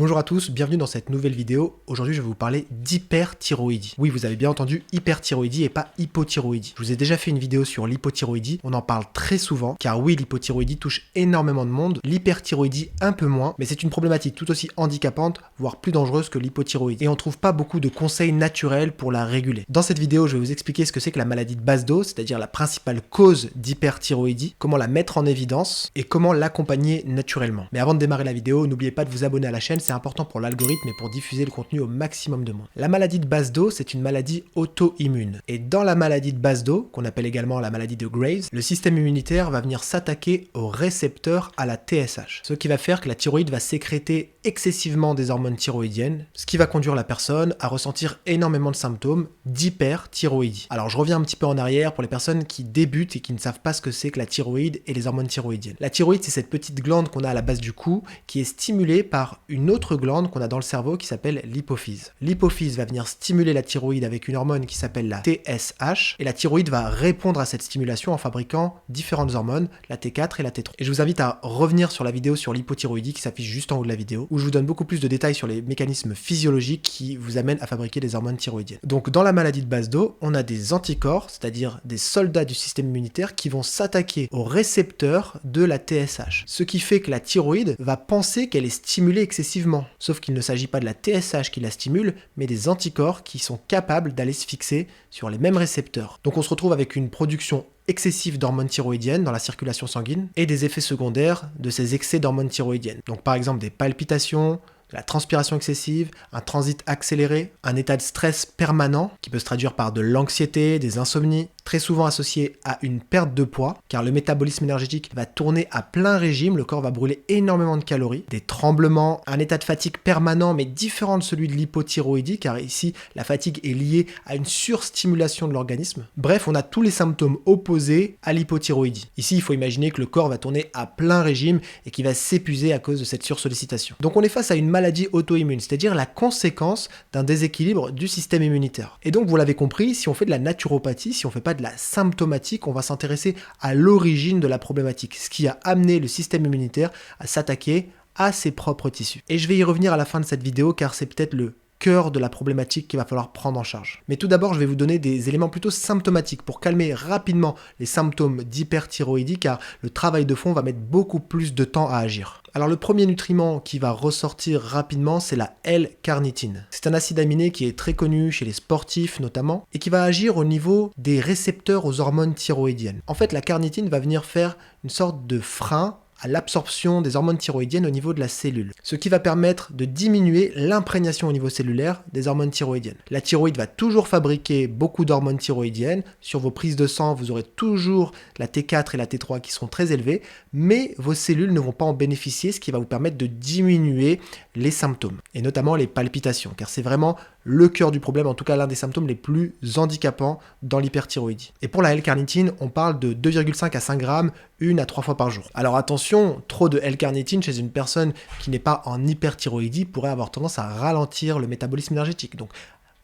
Bonjour à tous, bienvenue dans cette nouvelle vidéo. Aujourd'hui, je vais vous parler d'hyperthyroïdie. Oui, vous avez bien entendu hyperthyroïdie et pas hypothyroïdie. Je vous ai déjà fait une vidéo sur l'hypothyroïdie, on en parle très souvent, car oui, l'hypothyroïdie touche énormément de monde, l'hyperthyroïdie un peu moins, mais c'est une problématique tout aussi handicapante, voire plus dangereuse que l'hypothyroïdie. Et on trouve pas beaucoup de conseils naturels pour la réguler. Dans cette vidéo, je vais vous expliquer ce que c'est que la maladie de Basedow, c'est-à-dire la principale cause d'hyperthyroïdie, comment la mettre en évidence et comment l'accompagner naturellement. Mais avant de démarrer la vidéo, n'oubliez pas de vous abonner à la chaîne, c'est important pour l'algorithme et pour diffuser le contenu au maximum de monde. La maladie de Basedow, c'est une maladie auto-immune. Et dans la maladie de Basedow, qu'on appelle également la maladie de Graves, le système immunitaire va venir s'attaquer aux récepteurs à la TSH. Ce qui va faire que la thyroïde va sécréter excessivement des hormones thyroïdiennes, ce qui va conduire la personne à ressentir énormément de symptômes d'hyperthyroïdie. Alors je reviens un petit peu en arrière pour les personnes qui débutent et qui ne savent pas ce que c'est que la thyroïde et les hormones thyroïdiennes. La thyroïde, c'est cette petite glande qu'on a à la base du cou qui est stimulée par une autre glande qu'on a dans le cerveau qui s'appelle l'hypophyse. L'hypophyse va venir stimuler la thyroïde avec une hormone qui s'appelle la TSH et la thyroïde va répondre à cette stimulation en fabriquant différentes hormones, la T4 et la T3. Et je vous invite à revenir sur la vidéo sur l'hypothyroïdie qui s'affiche juste en haut de la vidéo où je vous donne beaucoup plus de détails sur les mécanismes physiologiques qui vous amènent à fabriquer des hormones thyroïdiennes. Donc dans la maladie de Basedow, on a des anticorps, c'est-à-dire des soldats du système immunitaire qui vont s'attaquer aux récepteurs de la TSH. Ce qui fait que la thyroïde va penser qu'elle est stimulée excessivement. Sauf qu'il ne s'agit pas de la TSH qui la stimule, mais des anticorps qui sont capables d'aller se fixer sur les mêmes récepteurs. Donc on se retrouve avec une production excessive d'hormones thyroïdiennes dans la circulation sanguine et des effets secondaires de ces excès d'hormones thyroïdiennes. Donc par exemple des palpitations, de la transpiration excessive, un transit accéléré, un état de stress permanent qui peut se traduire par de l'anxiété, des insomnies, très souvent associé à une perte de poids, car le métabolisme énergétique va tourner à plein régime, le corps va brûler énormément de calories, des tremblements, un état de fatigue permanent mais différent de celui de l'hypothyroïdie, car ici la fatigue est liée à une surstimulation de l'organisme. Bref, on a tous les symptômes opposés à l'hypothyroïdie. Ici, il faut imaginer que le corps va tourner à plein régime et qu'il va s'épuiser à cause de cette sursollicitation. Donc on est face à une maladie auto-immune, c'est-à-dire la conséquence d'un déséquilibre du système immunitaire. Et donc vous l'avez compris, si on fait de la naturopathie, si on fait pas de la symptomatique, on va s'intéresser à l'origine de la problématique, ce qui a amené le système immunitaire à s'attaquer à ses propres tissus. Et je vais y revenir à la fin de cette vidéo car c'est peut-être le cœur de la problématique qu'il va falloir prendre en charge. Mais tout d'abord, je vais vous donner des éléments plutôt symptomatiques pour calmer rapidement les symptômes d'hyperthyroïdie car le travail de fond va mettre beaucoup plus de temps à agir. Alors le premier nutriment qui va ressortir rapidement, c'est la L-carnitine. C'est un acide aminé qui est très connu chez les sportifs notamment et qui va agir au niveau des récepteurs aux hormones thyroïdiennes. En fait, la carnitine va venir faire une sorte de frein à l'absorption des hormones thyroïdiennes au niveau de la cellule, ce qui va permettre de diminuer l'imprégnation au niveau cellulaire des hormones thyroïdiennes. La thyroïde va toujours fabriquer beaucoup d'hormones thyroïdiennes. Sur vos prises de sang, vous aurez toujours la T4 et la T3 qui seront très élevées, mais vos cellules ne vont pas en bénéficier, ce qui va vous permettre de diminuer les symptômes, et notamment les palpitations, car c'est vraiment le cœur du problème, en tout cas l'un des symptômes les plus handicapants dans l'hyperthyroïdie. Et pour la L-carnitine, on parle de 2,5 à 5 grammes, 1 à 3 fois par jour. Alors attention, trop de L-carnitine chez une personne qui n'est pas en hyperthyroïdie pourrait avoir tendance à ralentir le métabolisme énergétique. Donc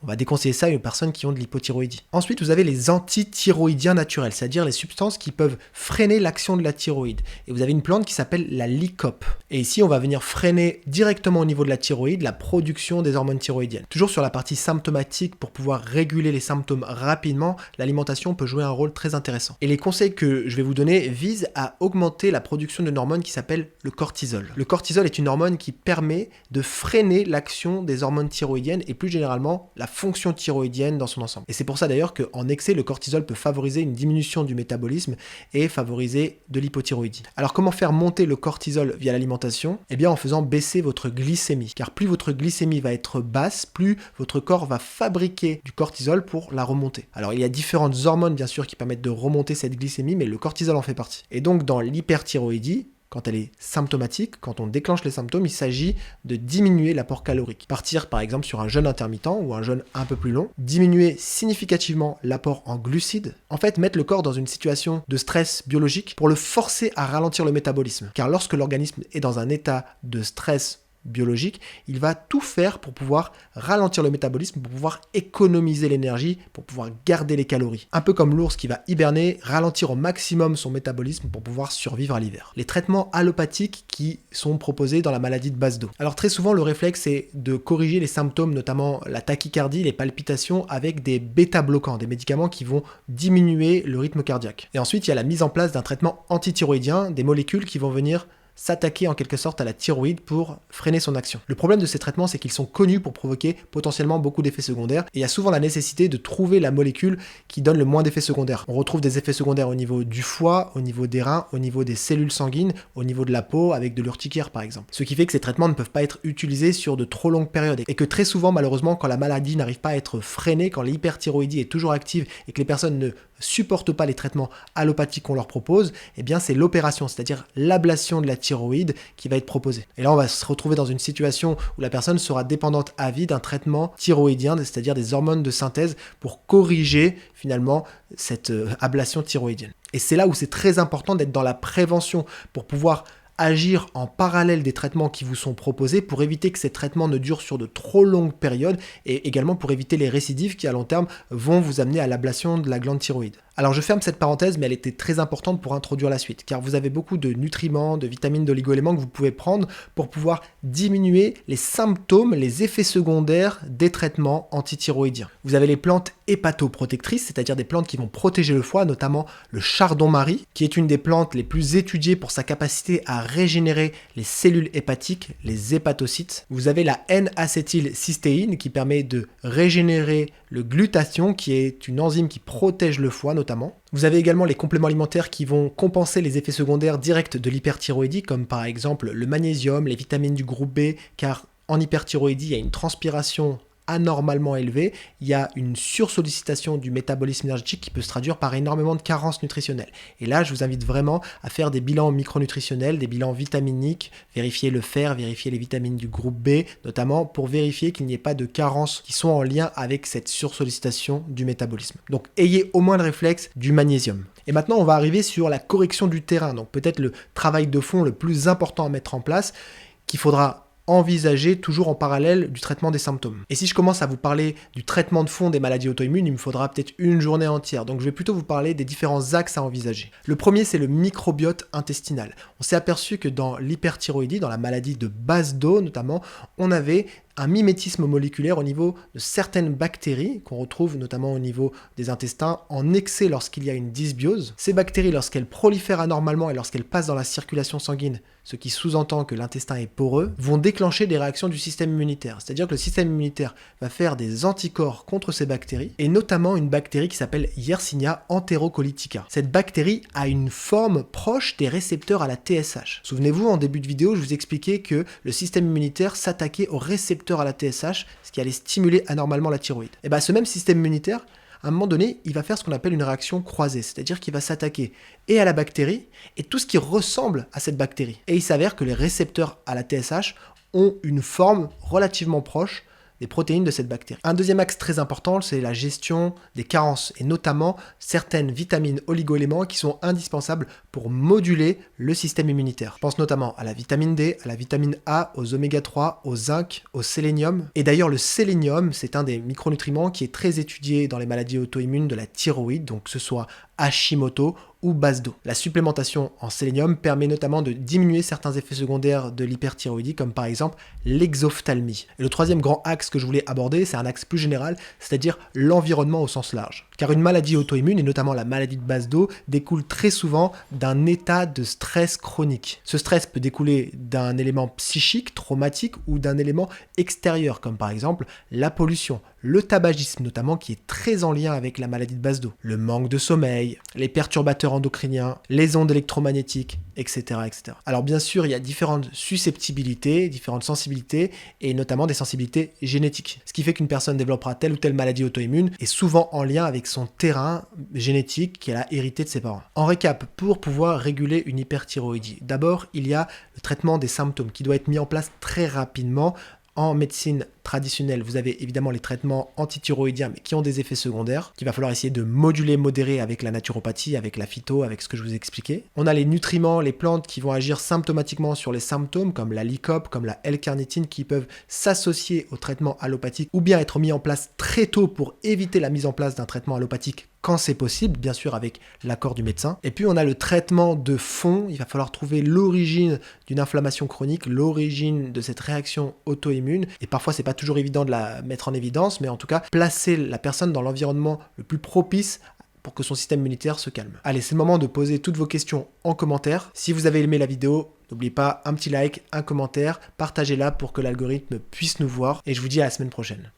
on va déconseiller ça aux personnes qui ont de l'hypothyroïdie. Ensuite, vous avez les antithyroïdiens naturels, c'est-à-dire les substances qui peuvent freiner l'action de la thyroïde. Et vous avez une plante qui s'appelle la lycope. Et ici, on va venir freiner directement au niveau de la thyroïde la production des hormones thyroïdiennes. Toujours sur la partie symptomatique, pour pouvoir réguler les symptômes rapidement, l'alimentation peut jouer un rôle très intéressant. Et les conseils que je vais vous donner visent à augmenter la production d'une hormone qui s'appelle le cortisol. Le cortisol est une hormone qui permet de freiner l'action des hormones thyroïdiennes et plus généralement la fonction thyroïdienne dans son ensemble. Et c'est pour ça d'ailleurs qu'en excès, le cortisol peut favoriser une diminution du métabolisme et favoriser de l'hypothyroïdie. Alors comment faire monter le cortisol via l'alimentation ? Eh bien en faisant baisser votre glycémie. Car plus votre glycémie va être basse, plus votre corps va fabriquer du cortisol pour la remonter. Alors il y a différentes hormones bien sûr qui permettent de remonter cette glycémie, mais le cortisol en fait partie. Et donc dans l'hyperthyroïdie, quand elle est symptomatique, quand on déclenche les symptômes, il s'agit de diminuer l'apport calorique. Partir par exemple sur un jeûne intermittent ou un jeûne un peu plus long, diminuer significativement l'apport en glucides, en fait mettre le corps dans une situation de stress biologique pour le forcer à ralentir le métabolisme. Car lorsque l'organisme est dans un état de stress biologique, il va tout faire pour pouvoir ralentir le métabolisme, pour pouvoir économiser l'énergie, pour pouvoir garder les calories. Un peu comme l'ours qui va hiberner, ralentir au maximum son métabolisme pour pouvoir survivre à l'hiver. Les traitements allopathiques qui sont proposés dans la maladie de Basedow. Alors très souvent, le réflexe est de corriger les symptômes, notamment la tachycardie, les palpitations, avec des bêta-bloquants, des médicaments qui vont diminuer le rythme cardiaque. Et ensuite, il y a la mise en place d'un traitement antithyroïdien, des molécules qui vont venir s'attaquer en quelque sorte à la thyroïde pour freiner son action. Le problème de ces traitements, c'est qu'ils sont connus pour provoquer potentiellement beaucoup d'effets secondaires, et il y a souvent la nécessité de trouver la molécule qui donne le moins d'effets secondaires. On retrouve des effets secondaires au niveau du foie, au niveau des reins, au niveau des cellules sanguines, au niveau de la peau, avec de l'urticaire par exemple. Ce qui fait que ces traitements ne peuvent pas être utilisés sur de trop longues périodes, et que très souvent, malheureusement, quand la maladie n'arrive pas à être freinée, quand l'hyperthyroïdie est toujours active et que les personnes ne supportent pas les traitements allopathiques qu'on leur propose, eh bien c'est l'opération, c'est-à-dire l'ablation de la thyroïde qui va être proposée. Et là, on va se retrouver dans une situation où la personne sera dépendante à vie d'un traitement thyroïdien, c'est-à-dire des hormones de synthèse pour corriger finalement cette ablation thyroïdienne. Et c'est là où c'est très important d'être dans la prévention pour pouvoir agir en parallèle des traitements qui vous sont proposés pour éviter que ces traitements ne durent sur de trop longues périodes et également pour éviter les récidives qui à long terme vont vous amener à l'ablation de la glande thyroïde. Alors je ferme cette parenthèse, mais elle était très importante pour introduire la suite, car vous avez beaucoup de nutriments, de vitamines, d'oligo-éléments que vous pouvez prendre pour pouvoir diminuer les symptômes, les effets secondaires des traitements antithyroïdiens. Vous avez les plantes hépatoprotectrices, c'est-à-dire des plantes qui vont protéger le foie, notamment le chardon-marie, qui est une des plantes les plus étudiées pour sa capacité à régénérer les cellules hépatiques, les hépatocytes. Vous avez la N-acétylcystéine qui permet de régénérer le glutathion, qui est une enzyme qui protège le foie notamment. Vous avez également les compléments alimentaires qui vont compenser les effets secondaires directs de l'hyperthyroïdie, comme par exemple le magnésium, les vitamines du groupe B, car en hyperthyroïdie, il y a une transpiration anormalement élevée, il y a une sursollicitation du métabolisme énergétique qui peut se traduire par énormément de carences nutritionnelles. Et là, je vous invite vraiment à faire des bilans micronutritionnels, des bilans vitaminiques, vérifier le fer, vérifier les vitamines du groupe B, notamment pour vérifier qu'il n'y ait pas de carences qui sont en lien avec cette sursollicitation du métabolisme. Donc, ayez au moins le réflexe du magnésium. Et maintenant, on va arriver sur la correction du terrain, donc peut-être le travail de fond le plus important à mettre en place, qu'il faudra envisager toujours en parallèle du traitement des symptômes. Et si je commence à vous parler du traitement de fond des maladies auto-immunes, il me faudra peut-être une journée entière. Donc je vais plutôt vous parler des différents axes à envisager. Le premier, c'est le microbiote intestinal. On s'est aperçu que dans l'hyperthyroïdie, dans la maladie de Basedow notamment, on avait un mimétisme moléculaire au niveau de certaines bactéries qu'on retrouve notamment au niveau des intestins en excès lorsqu'il y a une dysbiose. Ces bactéries, lorsqu'elles prolifèrent anormalement et lorsqu'elles passent dans la circulation sanguine, ce qui sous-entend que l'intestin est poreux, vont déclencher des réactions du système immunitaire. C'est-à-dire que le système immunitaire va faire des anticorps contre ces bactéries, et notamment une bactérie qui s'appelle Yersinia enterocolitica. Cette bactérie a une forme proche des récepteurs à la TSH. Souvenez-vous, en début de vidéo, je vous expliquais que le système immunitaire s'attaquait aux récepteurs à la TSH, ce qui allait stimuler anormalement la thyroïde. Et bien ce même système immunitaire, à un moment donné, il va faire ce qu'on appelle une réaction croisée, c'est-à-dire qu'il va s'attaquer et à la bactérie et tout ce qui ressemble à cette bactérie. Et il s'avère que les récepteurs à la TSH ont une forme relativement proche des protéines de cette bactérie. Un deuxième axe très important, c'est la gestion des carences, et notamment certaines vitamines oligo-éléments qui sont indispensables pour moduler le système immunitaire. Je pense notamment à la vitamine D, à la vitamine A, aux oméga 3, au zinc, au sélénium. Et d'ailleurs, le sélénium, c'est un des micronutriments qui est très étudié dans les maladies auto-immunes de la thyroïde, donc que ce soit Hashimoto ou Basedow. La supplémentation en sélénium permet notamment de diminuer certains effets secondaires de l'hyperthyroïdie, comme par exemple l'exophthalmie. Et le troisième grand axe que je voulais aborder, c'est un axe plus général, c'est-à-dire l'environnement au sens large. Car une maladie auto-immune, et notamment la maladie de Basedow, découle très souvent d'un état de stress chronique. Ce stress peut découler d'un élément psychique, traumatique, ou d'un élément extérieur, comme par exemple la pollution, le tabagisme notamment, qui est très en lien avec la maladie de Basedow, le manque de sommeil, les perturbateurs endocriniens, les ondes électromagnétiques, etc., etc. Alors bien sûr, il y a différentes susceptibilités, différentes sensibilités, et notamment des sensibilités génétiques. Ce qui fait qu'une personne développera telle ou telle maladie auto-immune est souvent en lien avec son terrain génétique qu'elle a hérité de ses parents. En récap, pour pouvoir réguler une hyperthyroïdie, d'abord, il y a le traitement des symptômes qui doit être mis en place très rapidement en médecine traditionnels, vous avez évidemment les traitements antithyroïdiens mais qui ont des effets secondaires, qu'il va falloir essayer de moduler, modérer avec la naturopathie, avec la phyto, avec ce que je vous ai expliqué. On a les nutriments, les plantes qui vont agir symptomatiquement sur les symptômes comme la lycope, comme la L-carnitine qui peuvent s'associer au traitement allopathique ou bien être mis en place très tôt pour éviter la mise en place d'un traitement allopathique quand c'est possible, bien sûr avec l'accord du médecin. Et puis on a le traitement de fond, il va falloir trouver l'origine d'une inflammation chronique, l'origine de cette réaction auto-immune, et parfois c'est pas toujours évident de la mettre en évidence, mais en tout cas placer la personne dans l'environnement le plus propice pour que son système immunitaire se calme. Allez, c'est le moment de poser toutes vos questions en commentaire. Si vous avez aimé la vidéo, n'oubliez pas un petit like, un commentaire, partagez-la pour que l'algorithme puisse nous voir, et je vous dis à la semaine prochaine.